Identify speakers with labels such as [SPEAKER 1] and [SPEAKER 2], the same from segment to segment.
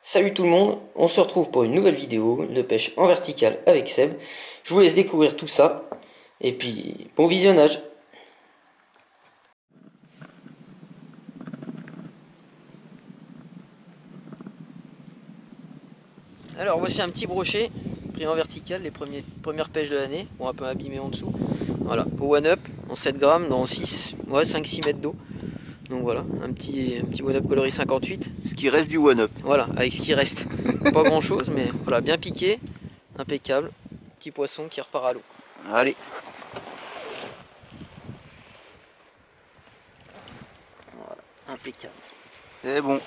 [SPEAKER 1] Salut tout le monde, on se retrouve pour une nouvelle vidéo de pêche en verticale avec Seb. Je vous laisse découvrir tout ça, et puis bon visionnage. Alors voici un petit brochet pris en vertical, les premières pêches de l'année, bon un peu abîmé en dessous. Voilà, au one up en 7 grammes dans 5-6 mètres d'eau. Donc voilà, un petit one up coloris 58.
[SPEAKER 2] Ce qui reste du one up.
[SPEAKER 1] Voilà, avec ce qui reste. Pas grand chose, mais voilà, bien piqué, impeccable. Petit poisson qui repart à l'eau.
[SPEAKER 2] Allez.
[SPEAKER 1] Voilà, impeccable.
[SPEAKER 2] C'est bon.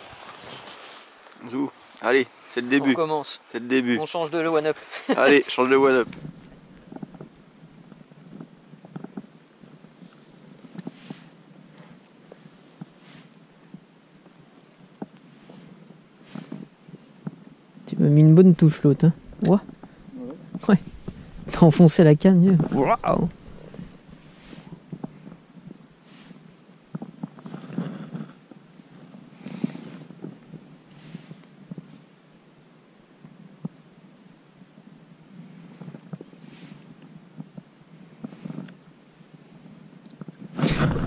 [SPEAKER 2] Zou. Allez, c'est le début.
[SPEAKER 1] On commence.
[SPEAKER 2] C'est le début.
[SPEAKER 1] On change de le one up.
[SPEAKER 2] Allez, change de one up.
[SPEAKER 1] Tu m'as mis une bonne touche l'autre, hein. Ouais. Ouais. T'as enfoncé la canne. Waouh.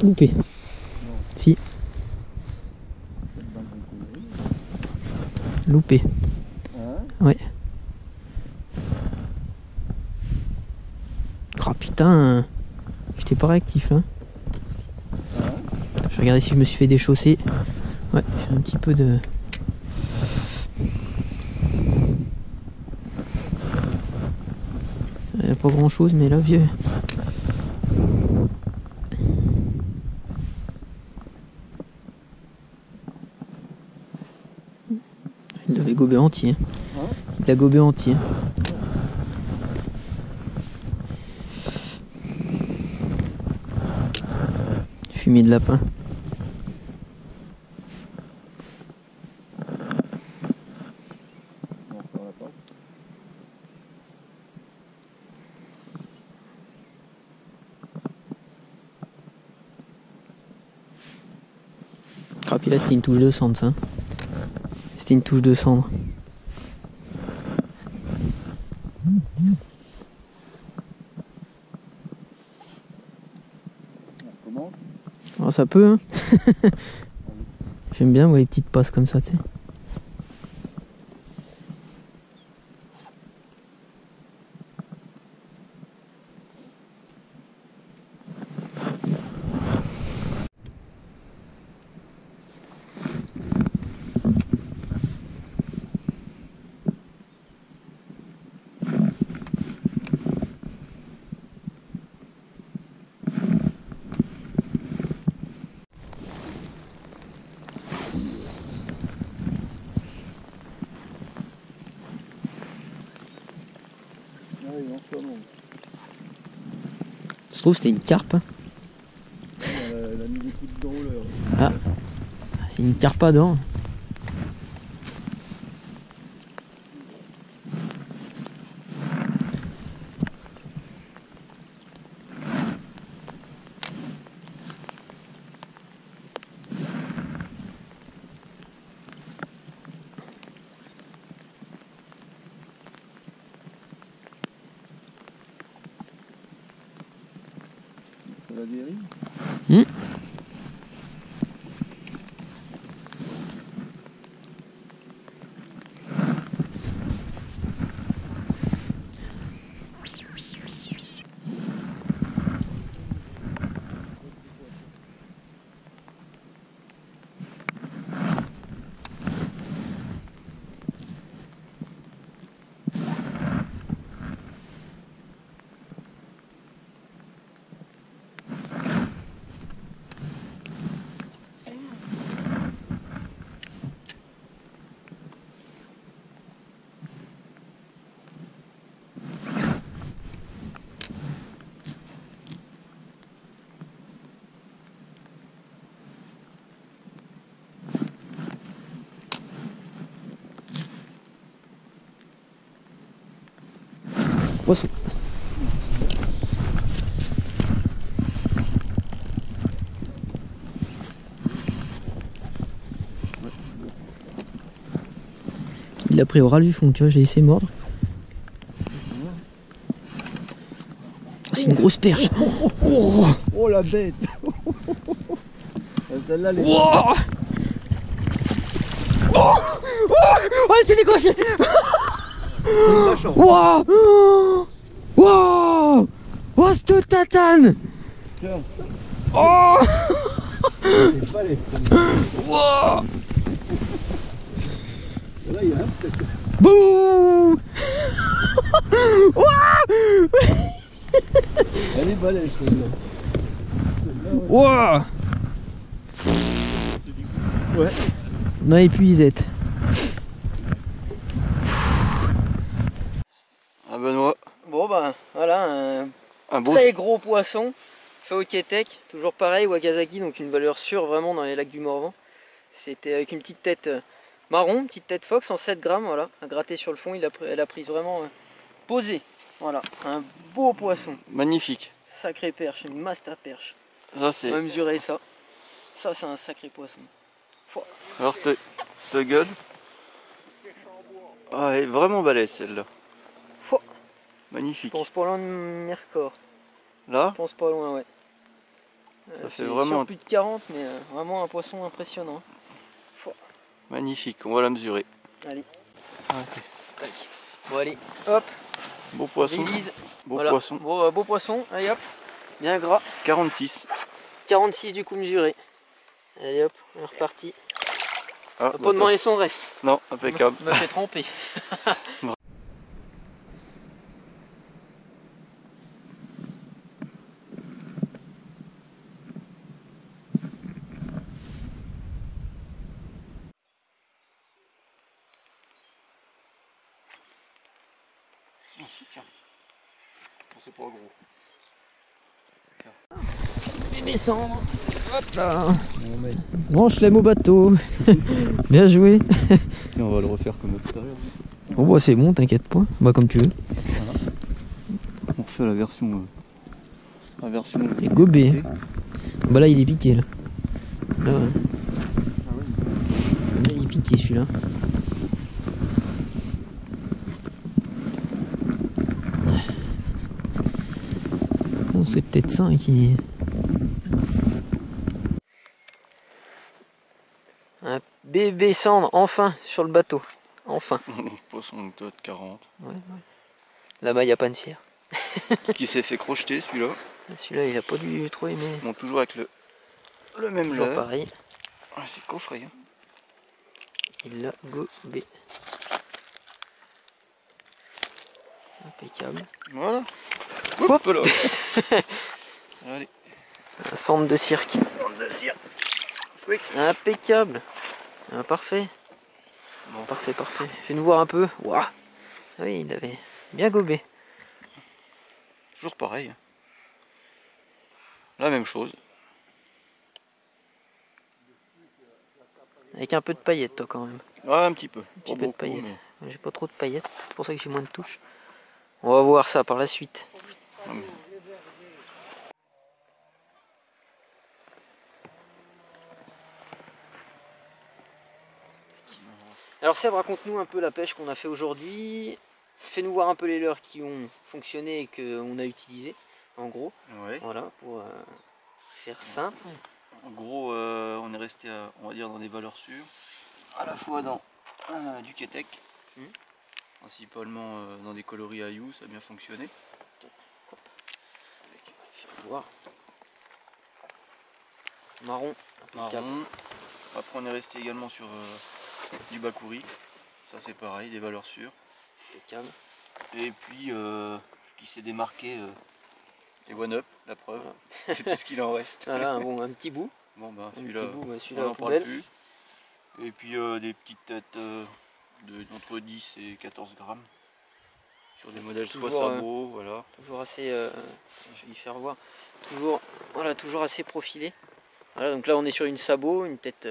[SPEAKER 1] Loupé. Si. Loupé. Ouais. Oh putain, j'étais pas réactif là. Je vais regarder si je me suis fait déchausser. Ouais, j'ai un petit peu de... Il n'y a pas grand chose, mais là, vieux. Il l'avait gobé entier. Il l'a gobé entier. Fumier de lapin. Crapi là, c'était une touche de cendre, ça. C'était une touche de cendre. Oh, ça peut, hein. J'aime bien moi, les petites passes comme ça, tu sais. Ça se trouve c'était une carpe. Hein.
[SPEAKER 2] Elle a mis des coups de drôleur.
[SPEAKER 1] Ah, c'est une carpe à dents.
[SPEAKER 2] La dérive. Poisson.
[SPEAKER 1] l'a pris au ras du fond, tu vois, j'ai laissé mordre. C'est une grosse perche.
[SPEAKER 2] Oh la bête. Celle-là, elle est...
[SPEAKER 1] Oh, oh, elle s'est décrochée. Wow. Wow. Oh, cette tatane.
[SPEAKER 2] Tiens.
[SPEAKER 1] Oh.
[SPEAKER 2] C'est pas les...
[SPEAKER 1] Wow.
[SPEAKER 2] Là, il y a un peut-être.
[SPEAKER 1] Bouh.
[SPEAKER 2] Elle est balèze, celle-là.
[SPEAKER 1] Wow.
[SPEAKER 2] Ouais.
[SPEAKER 1] Non, épuisette.
[SPEAKER 2] Ah Benoît.
[SPEAKER 1] Bon ben voilà,
[SPEAKER 2] Un beau...
[SPEAKER 1] très gros poisson fait au Ketek, toujours pareil, Wakazaki, donc une valeur sûre vraiment dans les lacs du Morvan. C'était avec une petite tête marron, une petite tête phoque, 107 grammes, voilà, à gratter sur le fond, elle a prise vraiment posée. Voilà, un beau poisson,
[SPEAKER 2] Magnifique.
[SPEAKER 1] sacré perche, une master perche.
[SPEAKER 2] Ça
[SPEAKER 1] On
[SPEAKER 2] c'est...
[SPEAKER 1] va mesurer ça. Ça c'est un sacré poisson.
[SPEAKER 2] Alors cette gueule... Ah, elle est vraiment balèze celle-là.
[SPEAKER 1] Fouah.
[SPEAKER 2] Magnifique.
[SPEAKER 1] Je pense pas loin de Mercor.
[SPEAKER 2] Là,
[SPEAKER 1] Je pense pas loin, ouais.
[SPEAKER 2] ça fait
[SPEAKER 1] C'est
[SPEAKER 2] vraiment
[SPEAKER 1] sur plus de 40, mais vraiment un poisson impressionnant.
[SPEAKER 2] magnifique. On va la mesurer.
[SPEAKER 1] Allez,
[SPEAKER 2] Arrêtez.
[SPEAKER 1] tac. Bon allez, hop,
[SPEAKER 2] Beau poisson.
[SPEAKER 1] release.
[SPEAKER 2] Beau
[SPEAKER 1] Voilà.
[SPEAKER 2] poisson.
[SPEAKER 1] Beau poisson, allez hop, bien gras.
[SPEAKER 2] 46.
[SPEAKER 1] 46 du coup mesuré. Allez hop, on est reparti.
[SPEAKER 2] Ah,
[SPEAKER 1] On va pas demander son reste.
[SPEAKER 2] non, impeccable.
[SPEAKER 1] On m'a fait tremper.
[SPEAKER 2] Tiens. C'est pas gros.
[SPEAKER 1] Bébé cendre. Hop là. Branche l'aime au bateau. Bien joué.
[SPEAKER 2] Tiens, on va le refaire comme tout à l'heure.
[SPEAKER 1] Bon bah c'est bon, t'inquiète pas. Bah comme tu veux.
[SPEAKER 2] Voilà. On refait la version...
[SPEAKER 1] Il est gobé. Bah là il est piqué là. Là, ouais. Là, il est piqué celui-là. Oh, c'est peut-être ça qui... Un bébé cendre enfin sur le bateau. Enfin.
[SPEAKER 2] Poisson de 40.
[SPEAKER 1] Ouais. Là-bas il n'y a pas de cire.
[SPEAKER 2] Qui s'est fait crocheter celui-là.
[SPEAKER 1] Celui-là il a pas dû trop aimer.
[SPEAKER 2] Bon, toujours avec le même
[SPEAKER 1] Toujours
[SPEAKER 2] leurre.
[SPEAKER 1] pareil.
[SPEAKER 2] Ah, c'est coffret. Hein.
[SPEAKER 1] Il l'a gobé. Impeccable.
[SPEAKER 2] Voilà. Hop là. Allez.
[SPEAKER 1] Un centre de cirque.
[SPEAKER 2] Squick.
[SPEAKER 1] Impeccable. Ah, parfait. Bon, parfait. Fais-nous voir un peu. Waouh. Ah oui, il avait bien gobé.
[SPEAKER 2] Toujours pareil. La même chose.
[SPEAKER 1] Avec un peu de paillettes, toi, quand même.
[SPEAKER 2] Ouais, un petit peu.
[SPEAKER 1] Un petit peu
[SPEAKER 2] beaucoup,
[SPEAKER 1] de paillettes.
[SPEAKER 2] mais...
[SPEAKER 1] J'ai pas trop de paillettes. C'est pour ça que j'ai moins de touches. On va voir ça par la suite. Alors Seb, raconte-nous un peu la pêche qu'on a fait aujourd'hui. Fais-nous voir un peu les leurres qui ont fonctionné et qu'on a utilisé, en gros.
[SPEAKER 2] Ouais.
[SPEAKER 1] Voilà, pour faire simple.
[SPEAKER 2] En gros, on est resté, on va dire, dans des valeurs sûres. À la fois dans du Ketek, principalement dans des coloris Ayou, ça a bien fonctionné.
[SPEAKER 1] Voir. Marron, impeccable.
[SPEAKER 2] Marron. Après, on est resté également sur du Bakuri. Ça, c'est pareil, des valeurs sûres.
[SPEAKER 1] Impeccable.
[SPEAKER 2] Et puis, ce qui s'est démarqué, les one-up, la preuve. Voilà. C'est tout ce qu'il en reste.
[SPEAKER 1] Voilà, un petit bout.
[SPEAKER 2] Bon, ben,
[SPEAKER 1] celui-là,
[SPEAKER 2] on n'en parle plus. Et puis, des petites têtes d'entre 10 et 14 grammes. Sur des modèles soit sabot, voilà.
[SPEAKER 1] Toujours assez, je vais y faire voir, toujours assez profilé. Voilà, donc là on est sur une sabot, une tête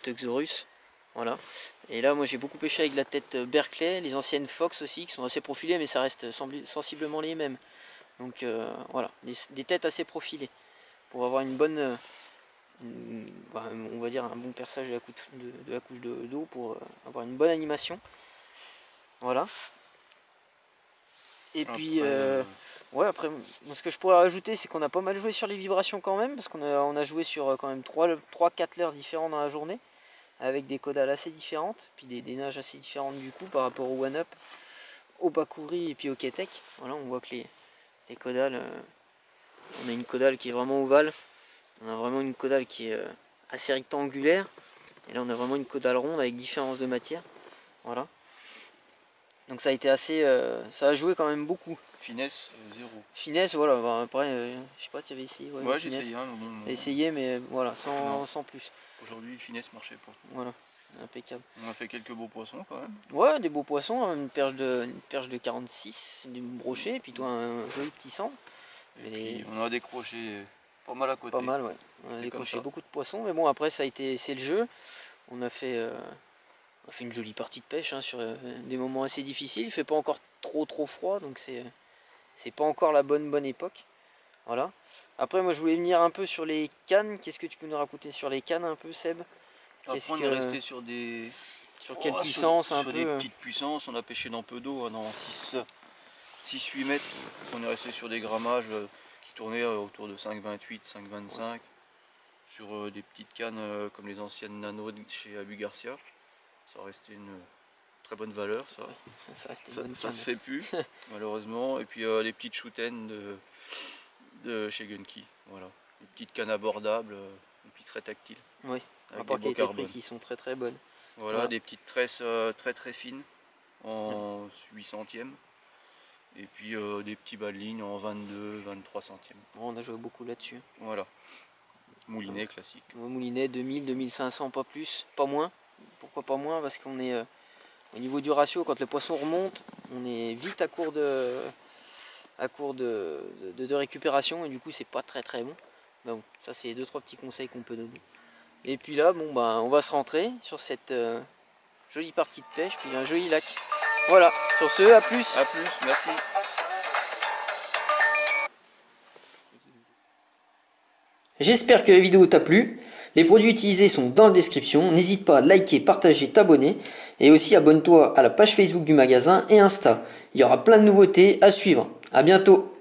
[SPEAKER 1] Xorus, voilà. Et là moi j'ai beaucoup pêché avec la tête Berkeley, les anciennes Fox aussi qui sont assez profilées, mais ça reste sensiblement les mêmes. Donc voilà, des têtes assez profilées pour avoir une bonne, on va dire un bon perçage de la couche d'eau pour avoir une bonne animation. Voilà. Et
[SPEAKER 2] Après,
[SPEAKER 1] puis, ouais, après, ce que je pourrais rajouter, c'est qu'on a pas mal joué sur les vibrations quand même, parce on a joué sur quand même 3-4 leurres différents dans la journée, avec des caudales assez différentes, puis des nages assez différentes du coup par rapport au one-up, au Bakuri et puis au Ketek. Voilà, on voit que les caudales, on a une caudale qui est vraiment ovale, on a vraiment une caudale qui est assez rectangulaire, et là on a vraiment une caudale ronde avec différence de matière. Voilà. Donc ça a été assez, ça a joué quand même beaucoup.
[SPEAKER 2] Finesse, 0.
[SPEAKER 1] Finesse, voilà, bah, après, je sais pas, tu avais essayé.
[SPEAKER 2] Ouais, j'ai essayé, hein, mais bon,
[SPEAKER 1] J'ai essayé, mais voilà, sans plus.
[SPEAKER 2] Aujourd'hui, finesse marchait pas.
[SPEAKER 1] Voilà, impeccable.
[SPEAKER 2] On a fait quelques beaux poissons quand même.
[SPEAKER 1] Ouais, des beaux poissons, hein, une perche de 46, du brochet, et puis toi un joli petit sang.
[SPEAKER 2] Et puis, on a décroché pas mal à côté.
[SPEAKER 1] Pas mal, ouais. On a décroché beaucoup de poissons, mais bon, après, c'est le jeu. On a fait une jolie partie de pêche hein, sur des moments assez difficiles. Il fait pas encore trop froid, donc c'est pas encore la bonne époque. Voilà. Après, moi, je voulais venir un peu sur les cannes. Qu'est-ce que tu peux nous raconter sur les cannes un peu, Seb?
[SPEAKER 2] Après, on est resté sur des...
[SPEAKER 1] Sur quelle puissance un
[SPEAKER 2] sur
[SPEAKER 1] peu
[SPEAKER 2] des petites puissances. On a pêché dans peu d'eau, hein, dans 6-8 mètres. On est resté sur des grammages qui tournaient autour de 5,28, 5,25. Ouais. Sur des petites cannes comme les anciennes Nano chez Abu Garcia. Ça restait une très bonne valeur, ça. Ça se fait plus, malheureusement. Et puis les petites shooten de chez Gunki. Voilà. Des petites cannes abordables et puis très tactiles.
[SPEAKER 1] Oui, rapport qualité-prix qui sont très bonnes.
[SPEAKER 2] Voilà, des petites tresses très fines en 8 centièmes. Et puis des petits bas de ligne en 22, 23 centièmes.
[SPEAKER 1] Bon, on a joué beaucoup là-dessus.
[SPEAKER 2] Voilà. Moulinet classique.
[SPEAKER 1] Moulinet 2000, 2500, pas plus, pas moins. Pourquoi pas moins? Parce qu'on est au niveau du ratio, quand le poisson remonte, on est vite à court de récupération et du coup c'est pas très bon. Mais bon, ça c'est 2-3 petits conseils qu'on peut donner. Et puis là, bon bah on va se rentrer sur cette jolie partie de pêche, puis un joli lac. Voilà, sur ce, à plus.
[SPEAKER 2] À plus, merci.
[SPEAKER 1] J'espère que la vidéo t'a plu. Les produits utilisés sont dans la description. N'hésite pas à liker, partager, t'abonner. Et aussi abonne-toi à la page Facebook du magasin et Insta. Il y aura plein de nouveautés à suivre. A bientôt.